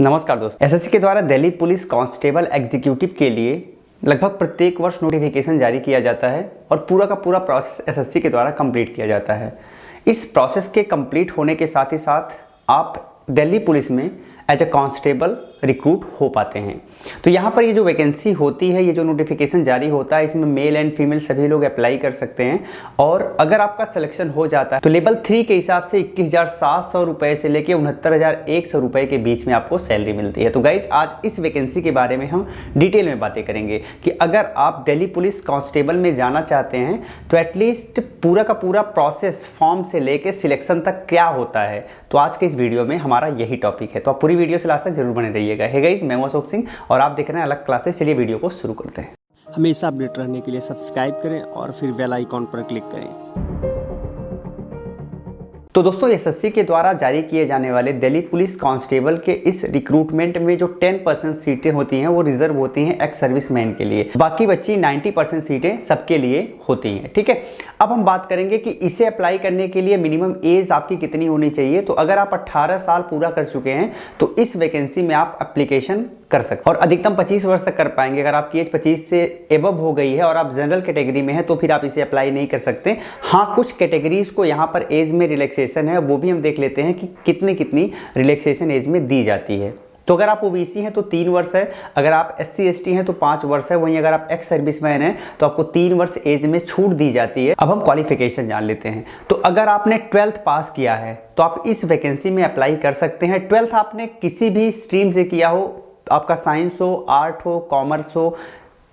नमस्कार दोस्तों, एसएससी के द्वारा दिल्ली पुलिस कांस्टेबल एग्जीक्यूटिव के लिए लगभग प्रत्येक वर्ष नोटिफिकेशन जारी किया जाता है और पूरा का पूरा प्रोसेस एसएससी के द्वारा कंप्लीट किया जाता है। इस प्रोसेस के कंप्लीट होने के साथ ही साथ आप दिल्ली पुलिस में एज ए कांस्टेबल रिक्रूट हो पाते हैं। तो यहाँ पर ये जो वैकेंसी होती है, ये जो नोटिफिकेशन जारी होता है, इसमें मेल एंड फीमेल सभी लोग अप्लाई कर सकते हैं। और अगर आपका सिलेक्शन हो जाता है तो लेवल 3 के हिसाब से 21,700 रुपये से लेकर 69,100 रुपये के बीच में आपको सैलरी मिलती है। तो गाइज, आज इस वैकेंसी के बारे में हम डिटेल में बातें करेंगे कि अगर आप दिल्ली पुलिस कांस्टेबल में जाना चाहते हैं तो एटलीस्ट पूरा का पूरा प्रोसेस फॉर्म से लेकर सिलेक्शन तक क्या होता है। तो आज के इस वीडियो में हमारा यही टॉपिक है, तो आप पूरी वीडियो से लास्ट तक जरूर बने रहिएगा। हे गाइस, मैं हूं अशोक सिंह और आप देख रहे हैं अलग क्लासेस। चलिए वीडियो को शुरू करते हैं। हमेशा अपडेट रहने के लिए सब्सक्राइब करें और फिर बेल आइकॉन पर क्लिक करें। तो दोस्तों, एसएससी के द्वारा जारी किए जाने वाले दिल्ली पुलिस कांस्टेबल के इस रिक्रूटमेंट में जो 10% सीटें होती हैं वो रिजर्व होती हैं एक्स सर्विसमैन के लिए। बाकी बची 90% सीटें सबके लिए होती हैं। ठीक है, अब हम बात करेंगे कि इसे अप्लाई करने के लिए मिनिमम एज आपकी कितनी होनी चाहिए। तो अगर आप 18 साल पूरा कर चुके हैं तो इस वैकेंसी में आप एप्लीकेशन कर सकते हैं और अधिकतम 25 वर्ष तक कर पाएंगे। अगर आपकी एज 25 से एबव हो गई है और आप जनरल कैटेगरी में हैं तो फिर आप इसे अप्लाई नहीं कर सकते। हाँ, कुछ कैटेगरीज को यहाँ पर एज में रिलैक्सेशन है, वो भी हम देख लेते हैं कि कितनी रिलैक्सेशन एज में दी जाती है। तो अगर आप ओबीसी हैं तो 3 वर्ष है, अगर आप एससी एसटी हैं तो 5 वर्ष है, वहीं अगर आप एक्स सर्विसमैन हैं तो आपको 3 वर्ष एज में छूट दी जाती है। अब हम क्वालिफिकेशन जान लेते हैं। तो अगर आपने 12th पास किया है तो आप इस वैकेंसी में अप्लाई कर सकते हैं। 12th आपने किसी भी स्ट्रीम से किया हो, आपका साइंस हो, आर्ट हो, कॉमर्स हो,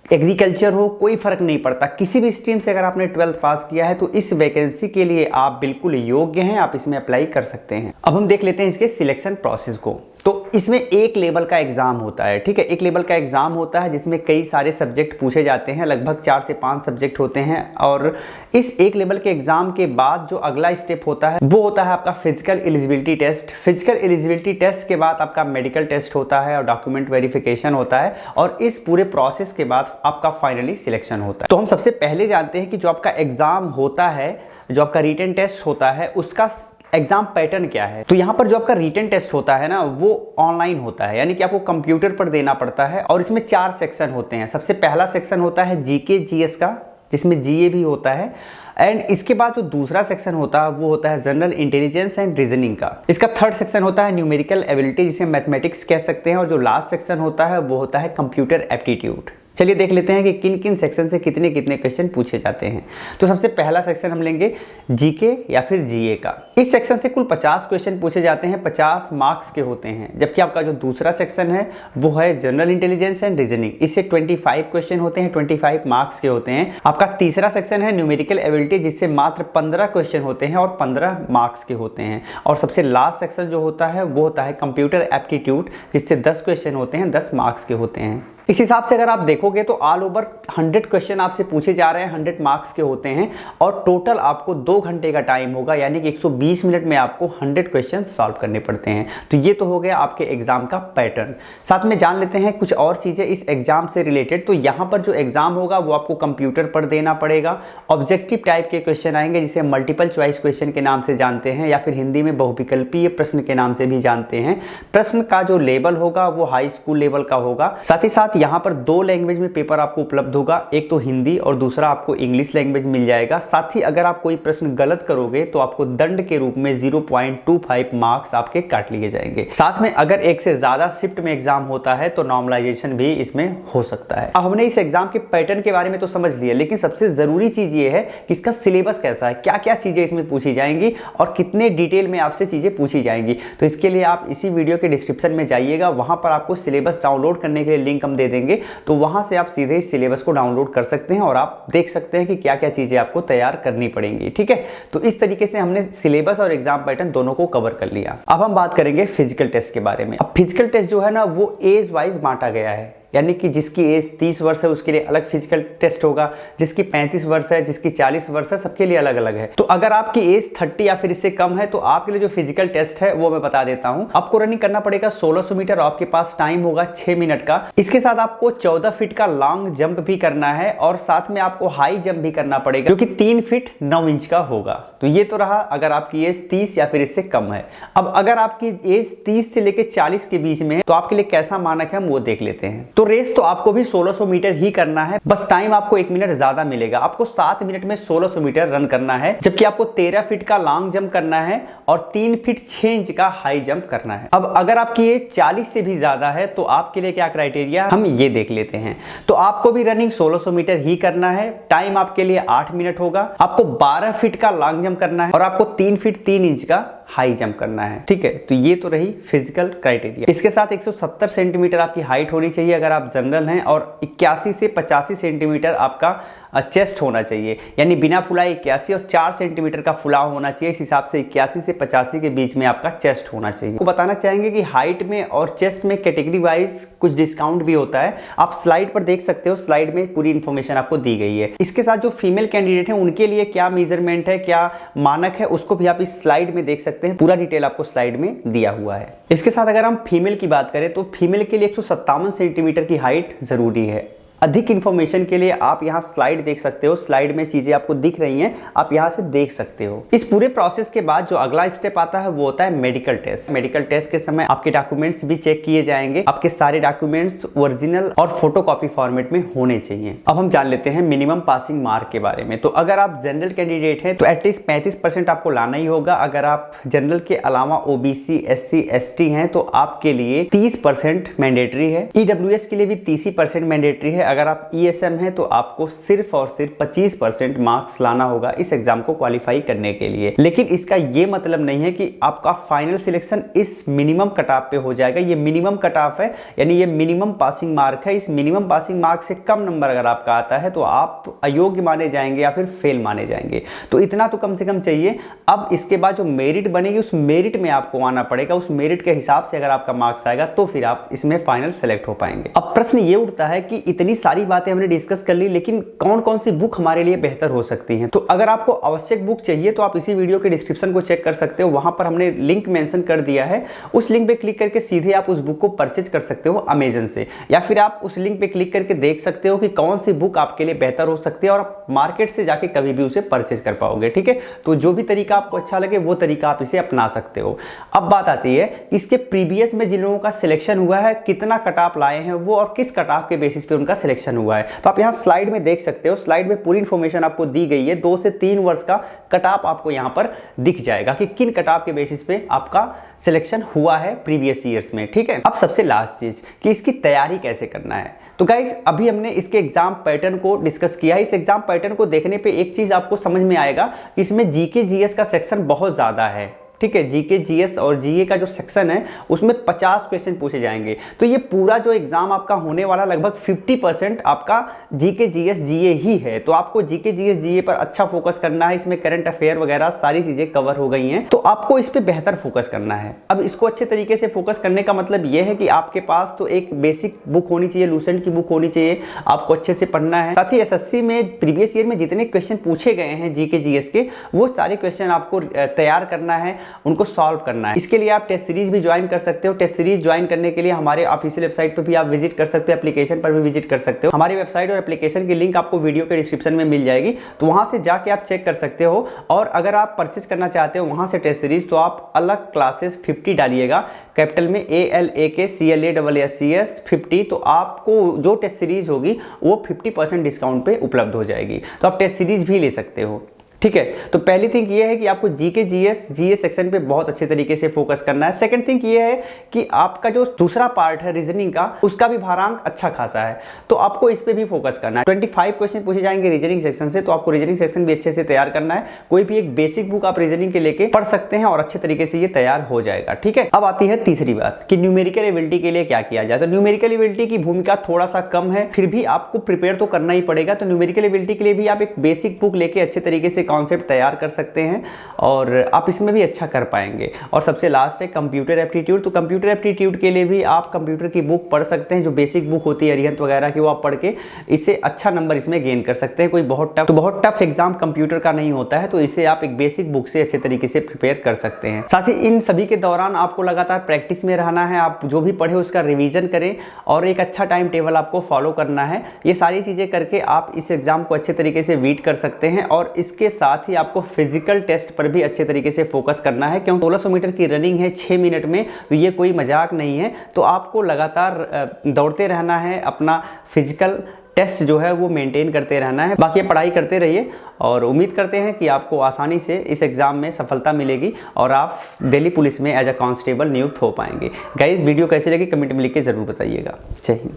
एग्रीकल्चर हो, कोई फर्क नहीं पड़ता। किसी भी स्ट्रीम से अगर आपने 12th पास किया है तो इस वैकेंसी के लिए आप बिल्कुल योग्य हैं, आप इसमें अप्लाई कर सकते हैं। अब हम देख लेते हैं इसके सिलेक्शन प्रोसेस को। तो इसमें एक लेवल का एग्जाम होता है। ठीक है, एक लेवल का एग्जाम होता है जिसमें कई सारे सब्जेक्ट पूछे जाते हैं, लगभग 4 से 5 सब्जेक्ट होते हैं। और इस एक लेवल के एग्जाम के बाद जो अगला स्टेप होता है वो होता है आपका physical eligibility test. Physical eligibility test के बाद आपका मेडिकल टेस्ट होता है और डॉक्यूमेंट वेरिफिकेशन होता है और इस पूरे प्रोसेस के बाद आपका फाइनली सिलेक्शन होता है। तो हम सबसे पहले जानते हैं कि जो आपका एग्जाम होता है, जो आपका रिटन टेस्ट होता है, उसका एग्जाम पैटर्न क्या है। तो यहाँ पर जो आपका रिटन टेस्ट होता है ना, वो ऑनलाइन होता है, यानी कि आपको कंप्यूटर पर देना पड़ता है। और इसमें 4 सेक्शन होते हैं। सबसे पहला सेक्शन होता है जीके जीएस का, जिसमें जीए भी होता है। एंड इसके बाद जो दूसरा सेक्शन होता है वो होता है जनरल इंटेलिजेंस एंड रीजनिंग का। इसका थर्ड सेक्शन होता है न्यूमेरिकल एबिलिटी, जिसे मैथमेटिक्स कह सकते हैं। और जो लास्ट सेक्शन होता है वो होता है कंप्यूटर एप्टीट्यूड। चलिए देख लेते हैं कि किन किन सेक्शन से कितने कितने क्वेश्चन पूछे जाते हैं। तो सबसे पहला सेक्शन हम लेंगे जीके या फिर जीए का। इस सेक्शन से कुल 50 क्वेश्चन पूछे जाते हैं, 50 मार्क्स के होते हैं। जबकि आपका जो दूसरा सेक्शन है वो है जनरल इंटेलिजेंस एंड रीजनिंग, इससे 25 क्वेश्चन होते हैं, 25 मार्क्स के होते हैं। आपका तीसरा सेक्शन है न्यूमेरिकल एबिलिटी, जिससे मात्र 15 क्वेश्चन होते हैं और 15 मार्क्स के होते हैं। और सबसे लास्ट सेक्शन जो होता है वो होता है कंप्यूटर एप्टीट्यूड, जिससे 10 क्वेश्चन होते हैं, 10 मार्क्स के होते हैं। इस हिसाब से अगर आप देखोगे तो ऑल ओवर 100 क्वेश्चन आपसे पूछे जा रहे हैं, 100 मार्क्स के होते हैं और टोटल आपको 2 घंटे का टाइम होगा, यानी कि 120 मिनट में आपको 100 क्वेश्चन सॉल्व करने पड़ते हैं। तो ये तो हो गया आपके एग्जाम का पैटर्न। साथ में जान लेते हैं कुछ और चीजें इस एग्जाम से रिलेटेड। तो यहाँ पर जो एग्जाम होगा वो आपको कंप्यूटर पर देना पड़ेगा। ऑब्जेक्टिव टाइप के क्वेश्चन आएंगे, जिसे मल्टीपल चॉइस क्वेश्चन के नाम से जानते हैं या फिर हिंदी में बहुविकल्पीय प्रश्न के नाम से भी जानते हैं। प्रश्न का जो लेवल होगा वो हाई स्कूल लेवल का होगा। साथ ही साथ यहाँ पर 2 लैंग्वेज में पेपर आपको उपलब्ध होगा, एक तो हिंदी और दूसरा आपको इंग्लिश लैंग्वेज मिल जाएगा। साथ ही अगर आप कोई प्रश्न गलत करोगे तो आपको दंड के रूप में 0.25 मार्क्स आपके काट लिए जाएंगे। साथ में अगर एक से ज्यादा शिफ्ट में एग्जाम होता है तो नॉर्मलाइजेशन भी इसमें हो सकता है। अब हमने इस एग्जाम के पैटर्न के बारे में तो समझ लिया, लेकिन सबसे जरूरी चीज ये है कि इसका सिलेबस कैसा है, क्या क्या चीजें इसमें पूछी जाएंगी और कितने डिटेल में आपसे चीजें पूछी जाएंगी। तो इसके लिए आप इसी वीडियो के डिस्क्रिप्शन में जाइएगा, वहां पर आपको सिलेबस डाउनलोड करने के लिए लिंक हम दे देंगे। तो वहां से आप सीधे इस सिलेबस को डाउनलोड कर सकते हैं और आप देख सकते हैं कि क्या क्या चीजें आपको तैयार करनी पड़ेंगी। ठीक है, तो इस तरीके से हमने सिलेबस और एग्जाम पैटर्न दोनों को कवर कर लिया। अब हम बात करेंगे फिजिकल टेस्ट के बारे में। अब फिजिकल टेस्ट जो है ना वो एज वाइज बांटा गया है। यानी कि जिसकी एज 30 वर्ष है उसके लिए अलग फिजिकल टेस्ट होगा, जिसकी 35 वर्ष है, जिसकी 40 वर्ष है, सबके लिए अलग अलग है। तो अगर आपकी एज 30 या फिर इससे कम है तो आपके लिए जो फिजिकल टेस्ट है वो मैं बता देता हूं। आपको रनिंग करना पड़ेगा 1600 मीटर, आपके पास टाइम होगा 6 मिनट का। इसके साथ आपको 14 फीट का लॉन्ग जंप भी करना है और साथ में आपको हाई जंप भी करना पड़ेगा जो कि 3 फीट 9 इंच का होगा। तो ये तो रहा अगर आपकी एज 30 या फिर इससे कम है। अब अगर आपकी एज 30 से लेकर 40 के बीच में है तो आपके लिए कैसा मानक है हम वो देख लेते हैं। तो रेस तो आपको भी 1600 मीटर ही करना है, बस टाइम आपको 1 मिनट ज्यादा मिलेगा। आपको 7 मिनट में 1600 मीटर रन करना है, जबकि आपको 13 फीट का लॉन्ग जंप करना है और 3 फीट 6 इंच का हाई जंप करना है। अब अगर आपकी एज 40 से भी ज्यादा है तो आपके लिए क्या क्राइटेरिया हम ये देख लेते हैं। तो आपको भी रनिंग 1600 मीटर ही करना है, टाइम आपके लिए 8 मिनट होगा। आपको 12 फीट का लॉन्ग जंप करना है और आपको 3 फीट 3 इंच का हाई जंप करना है। ठीक है, तो ये तो रही फिजिकल क्राइटेरिया। इसके साथ 170 सेंटीमीटर आपकी हाइट होनी चाहिए अगर आप जनरल हैं, और 81 से 85 सेंटीमीटर आपका चेस्ट होना चाहिए, यानी बिना फुलाए 81 और 4 सेंटीमीटर का फुलाव होना चाहिए। इस हिसाब से 81 से 85 के बीच में आपका चेस्ट होना चाहिए। आपको बताना चाहेंगे कि हाइट में और चेस्ट में कैटेगरी वाइज कुछ डिस्काउंट भी होता है, आप स्लाइड पर देख सकते हो। स्लाइड में पूरी इंफॉर्मेशन आपको दी गई है। इसके साथ जो फीमेल कैंडिडेट हैं उनके लिए क्या मेजरमेंट है, क्या मानक है, उसको भी आप इस स्लाइड में देख सकते हैं। पूरा डिटेल आपको स्लाइड में दिया हुआ है। इसके साथ अगर हम फीमेल की बात करें तो फीमेल के लिए 157 सेंटीमीटर की हाइट जरूरी है। अधिक इंफॉर्मेशन के लिए आप यहाँ स्लाइड देख सकते हो, स्लाइड में चीजें आपको दिख रही हैं, आप यहाँ से देख सकते हो। इस पूरे प्रोसेस के बाद जो अगला स्टेप आता है वो होता है मेडिकल टेस्ट। मेडिकल टेस्ट के समय आपके डॉक्यूमेंट्स भी चेक किए जाएंगे। आपके सारे डॉक्यूमेंट्स ओरिजिनल और फोटोकॉपी फॉर्मेट में होने चाहिए। अब हम जान लेते हैं मिनिमम पासिंग मार्क के बारे में। तो अगर आप जनरल कैंडिडेट हैं तो एटलीस्ट 35% आपको लाना ही होगा। अगर आप जनरल के अलावा OBC, SC, ST हैं तो आपके लिए 30% मैंडेटरी है। EWS के लिए भी 30% मैंडेटरी है। अगर आप ESM हैं तो आपको सिर्फ और सिर्फ 25% मार्क्स लाना होगा इस एग्जाम को क्वालिफाई करने के लिए। लेकिन इसका ये मतलब नहीं है कि आपका फाइनल सिलेक्शन इस मिनिमम कट ऑफ पे हो जाएगा। ये मिनिमम कट ऑफ है, यानी ये मिनिमम पासिंग मार्क है। इस मिनिमम पासिंग मार्क से कम नंबर अगर आपका आता है तो आप अयोग्य माने जाएंगे या फिर फेल माने जाएंगे। तो इतना तो कम से कम चाहिए। अब इसके बाद जो मेरिट बनेगी उस मेरिट में आपको आना पड़ेगा। उस मेरिट के हिसाब से अगर आपका मार्क्स आएगा तो फिर आप इसमें फाइनल सेलेक्ट हो पाएंगे। अब प्रश्न ये उठता है कि इतनी सारी बातें हमने डिस्कस कर ली, लेकिन कौन कौन सी बुक हमारे लिए बेहतर हो सकती हैं। तो अगर आपको आवश्यक बुक चाहिए तो आप इसी वीडियो के डिस्क्रिप्शन को चेक कर सकते हो। वहां पर हमने लिंक मेंशन कर दिया है। उस लिंक पे क्लिक करके सीधे आप उस बुक को परचेज कर सकते हो अमेजन से, या फिर आप उस लिंक पे क्लिक करके देख सकते हो कि कौन सी बुक आपके लिए बेहतर हो सकती है और आप मार्केट से जाके कभी भी उसे परचेज कर पाओगे। ठीक है, तो जो भी तरीका आपको अच्छा लगे वो तरीका आप इसे अपना सकते हो। अब बात आती है इसके प्रीवियस में जिन लोगों का सिलेक्शन हुआ है, कितना कट ऑफ लाए हैं वो और किस कट ऑफ के बेसिस पे उनका सिलेक्शन हुआ है। तो आप यहाँ स्लाइड में देख सकते हो। स्लाइड में पूरी इंफॉर्मेशन आपको दी गई है। 2 से 3 वर्ष का कट ऑफ आपको यहाँ पर दिख जाएगा कि किन कट ऑफ के बेसिस पे आपका सिलेक्शन हुआ है प्रीवियस ईयर्स में। ठीक है, अब सबसे लास्ट चीज कि इसकी तैयारी कैसे करना है। तो गाइस अभी हमने इसके एग्जाम पैटर्न को डिस्कस किया है। इस एग्जाम पैटर्न को देखने पे एक चीज आपको समझ में आएगा कि इसमें जीके जीएस का सेक्शन बहुत ज्यादा है। ठीक है, जीके जीएस और जीए का जो सेक्शन है उसमें 50 क्वेश्चन पूछे जाएंगे। तो ये पूरा जो एग्जाम आपका होने वाला लगभग 50% आपका जीके जीएस जीए ही है। तो आपको जीके जीएस जीए पर अच्छा फोकस करना है। इसमें करंट अफेयर वगैरह सारी चीजें कवर हो गई हैं, तो आपको इस पे बेहतर फोकस करना है। अब इसको अच्छे तरीके से फोकस करने का मतलब यह है कि आपके पास तो एक बेसिक बुक होनी चाहिए, लूसेंट की बुक होनी चाहिए, आपको अच्छे से पढ़ना है। साथ ही एसएससी में प्रीवियस ईयर में जितने क्वेश्चन पूछे गए हैं जीके जीएस के, वो सारे क्वेश्चन आपको तैयार करना है, उनको सॉल्व करना है। इसके लिए आप टेस्ट सीरीज भी ज्वाइन कर सकते हो। टेस्ट सीरीज ज्वाइन करने के लिए हमारे ऑफिशियल वेबसाइट पर भी आप विजिट कर सकते हो, एप्लीकेशन पर भी विजिट कर सकते हो। हमारी वेबसाइट और एप्लीकेशन की लिंक आपको वीडियो के डिस्क्रिप्शन में मिल जाएगी, तो वहां से जाके आप चेक कर सकते हो। और अगर आप परचेज करना चाहते हो वहां से टेस्ट सीरीज, तो आप अलग क्लासेस 50 डालिएगा, कैपिटल में ALAKCLASSES 50। तो आपको जो टेस्ट सीरीज होगी वो 50% डिस्काउंट पे उपलब्ध हो जाएगी। तो आप टेस्ट सीरीज भी ले सकते हो। ठीक है, तो पहली थिंग ये है कि आपको जीके जीएस जीए सेक्शन पे बहुत अच्छे तरीके से फोकस करना है। सेकंड थिंग ये है कि आपका जो दूसरा पार्ट है रीजनिंग का, उसका भी भारांक अच्छा खासा है, तो आपको इस पे भी फोकस करना है। 25 क्वेश्चन पूछे जाएंगे रीजनिंग सेक्शन से, तो आपको रीजनिंग सेक्शन भी अच्छे से तैयार करना है। कोई भी एक बेसिक बुक आप रीजनिंग के लेके पढ़ सकते हैं और अच्छे तरीके से ये तैयार हो जाएगा। ठीक है, अब आती है तीसरी बात कि न्यूमेरिकल एबिलिटी के लिए क्या किया जाए। तो न्यूमेरिकल एबिलिटी की भूमिका थोड़ा सा कम है, फिर भी आपको प्रिपेयर तो करना ही पड़ेगा। तो न्यूमेरिकल एबिलिटी के लिए भी आप एक बेसिक बुक लेके अच्छे तरीके से कॉन्सेप्ट तैयार कर सकते हैं और आप इसमें भी अच्छा कर पाएंगे। और सबसे लास्ट है कंप्यूटर एप्टीट्यूड। तो कंप्यूटर एप्टीट्यूड के लिए भी आप कंप्यूटर की बुक पढ़ सकते हैं, जो बेसिक बुक होती है अरिहंत वगैरह की, वो आप पढ़ के इससे अच्छा नंबर इसमें गेन कर सकते हैं। कोई बहुत टफ एग्जाम कंप्यूटर का नहीं होता है, तो इसे आप एक बेसिक बुक से अच्छे तरीके से प्रिपेयर कर सकते हैं। साथ ही इन सभी के दौरान आपको लगातार प्रैक्टिस में रहना है, आप जो भी पढ़े उसका रिवीजन करें और एक अच्छा टाइम टेबल आपको फॉलो करना है। ये सारी चीज़ें करके आप इस एग्जाम को अच्छे तरीके से बीट कर सकते हैं। और इसके साथ ही आपको फिजिकल टेस्ट पर भी अच्छे तरीके से फोकस करना है, क्योंकि 1600 मीटर की रनिंग है 6 मिनट में, तो ये कोई मजाक नहीं है। तो आपको लगातार दौड़ते रहना है, अपना फिजिकल टेस्ट जो है वो मेंटेन करते रहना है। बाकी पढ़ाई करते रहिए और उम्मीद करते हैं कि आपको आसानी से इस एग्ज़ाम में सफलता मिलेगी और आप दिल्ली पुलिस में एज अ कांस्टेबल नियुक्त हो पाएंगे। गाइस वीडियो कैसी लगी कमेंट में लिख के ज़रूर बताइएगा। जय हिंद।